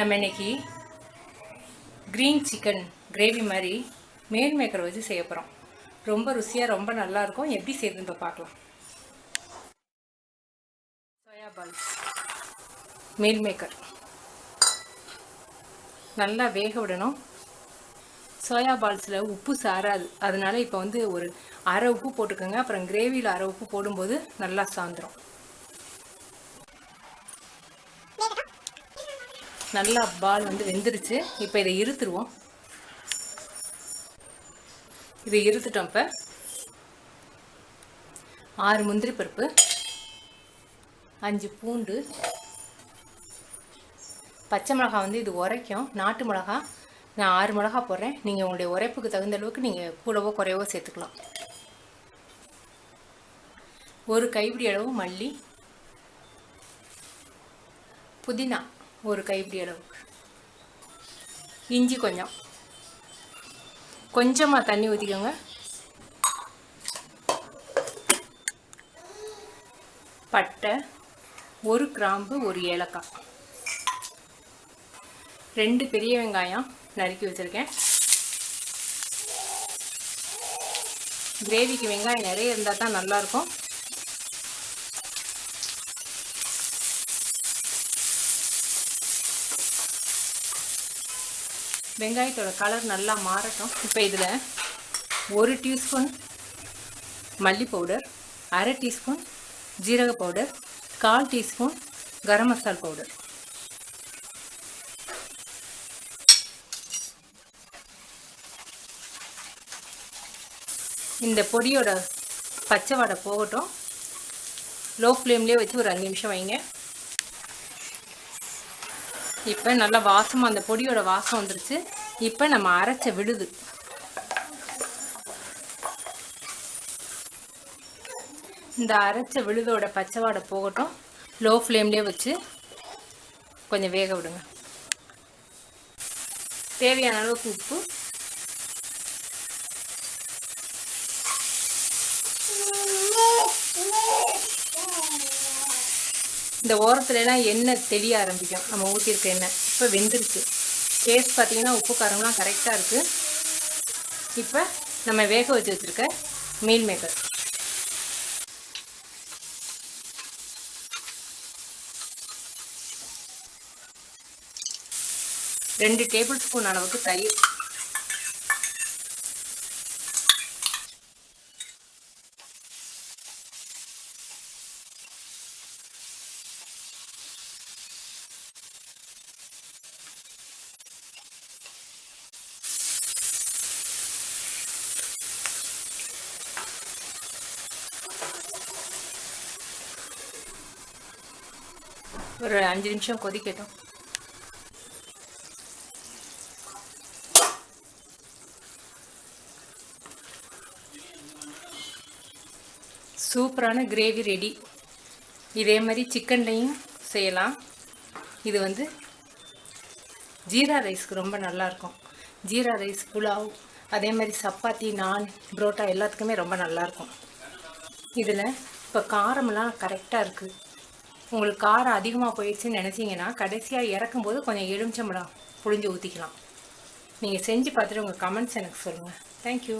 நம்ம இன்னைக்கு green chicken gravy மாதிரி மீல் மேக்கர் வச்சு செய்ய போகிறோம். ரொம்ப ருசியாக ரொம்ப நல்லாயிருக்கும். எப்படி செய்யுதுன்னு இப்போ பார்க்கலாம். சோயா பால்ஸ் மீல் மேக்கர் நல்லா வேக விடணும். சோயா பால்ஸில் உப்பு சாராது, அதனால இப்போ ஒரு அரை உப்பு போட்டுக்கோங்க. அப்புறம் கிரேவியில் அரை உப்பு போடும்போது நல்லா சாந்துடும். நல்லா பால் வெந்துருச்சு. இப்போ இதை இருத்துருவோம். இதை இருத்துட்டோம். இப்போ 6 முந்திரி பருப்பு, 5 பூண்டு, பச்சை மிளகாய் இது உரைக்கும். நாட்டு மிளகா நான் 6 மிளகா போடுறேன். நீங்கள் உங்களுடைய உரைப்புக்கு தகுந்த அளவுக்கு நீங்கள் கூடவோ குறையவோ சேர்த்துக்கலாம். ஒரு கைப்பிடி அளவு மல்லி, புதினா ஒரு கைப்பிடி அளவு, இஞ்சி கொஞ்சமாக தண்ணி ஊற்றிக்கோங்க. பட்டை, ஒரு கிராம்பு, ஒரு ஏலக்காய், 2 பெரிய வெங்காயம் நறுக்கி வச்சுருக்கேன். கிரேவிக்கு வெங்காயம் நிறைய இருந்தால் தான் நல்லாயிருக்கும். வெங்காயத்தோட கலர் நல்லா மாறட்டும். இப்போ இதில் 1 டீஸ்பூன் மல்லி பவுடர், அரை டீஸ்பூன் ஜீரக powder, 1/4 teaspoon garam masala powder, இந்த பொடியோட பச்சை வாடை போகட்டும். லோ ஃப்ளேம்லேயே வச்சு ஒரு 5 நிமிஷம் வைங்க. இப்போ நல்லா வாசமாக அந்த பொடியோட வாசம் வந்துருச்சு. இப்போ நம்ம அரைச்ச விழுது இந்த அரைச்ச விழுதோட பச்சை வாடை போகட்டும். லோ ஃப்ளேம்லேயே வச்சு கொஞ்சம் வேக விடுங்க. தேவையான அளவுக்கு உப்பு, இந்த ஓரத்துலலாம் எண்ணெய் தெளிய ஆரம்பிக்கும் நம்ம ஊற்றிருக்க எண்ணெய். இப்போ வெந்துருச்சு. டேஸ்ட் பார்த்தீங்கன்னா உப்பு காரம்லாம் கரெக்டாக இருக்குது. இப்போ நம்ம வேக வச்சுருக்க மீல் மேக்கர் ரெண்டு டேபிள் ஸ்பூன் அளவுக்கு தயிர், ஒரு 5 நிமிஷம் கொதிக்கட்டும். சூப்பரான கிரேவி ரெடி. இதே மாதிரி சிக்கன்லையும் செய்யலாம். இது ஜீரா ரைஸ்க்கு ரொம்ப நல்லாயிருக்கும். ஜீரா ரைஸ், புலாவ், அதே மாதிரி சப்பாத்தி, நான், புரோட்டா எல்லாத்துக்குமே ரொம்ப நல்லாயிருக்கும். இதில் இப்போ காரமெல்லாம் கரெக்டாக இருக்குது. உங்களுக்கு காரம் அதிகமாக போயிடுச்சுன்னு நினச்சிங்கன்னா கடைசியாக இறக்கும்போது கொஞ்சம் எலுமிச்சம்பழம் புழிஞ்சு ஊற்றிக்கலாம். நீங்கள் செஞ்சு பார்த்துட்டு உங்கள் கமெண்ட்ஸ் எனக்கு சொல்லுங்கள். தேங்க்யூ.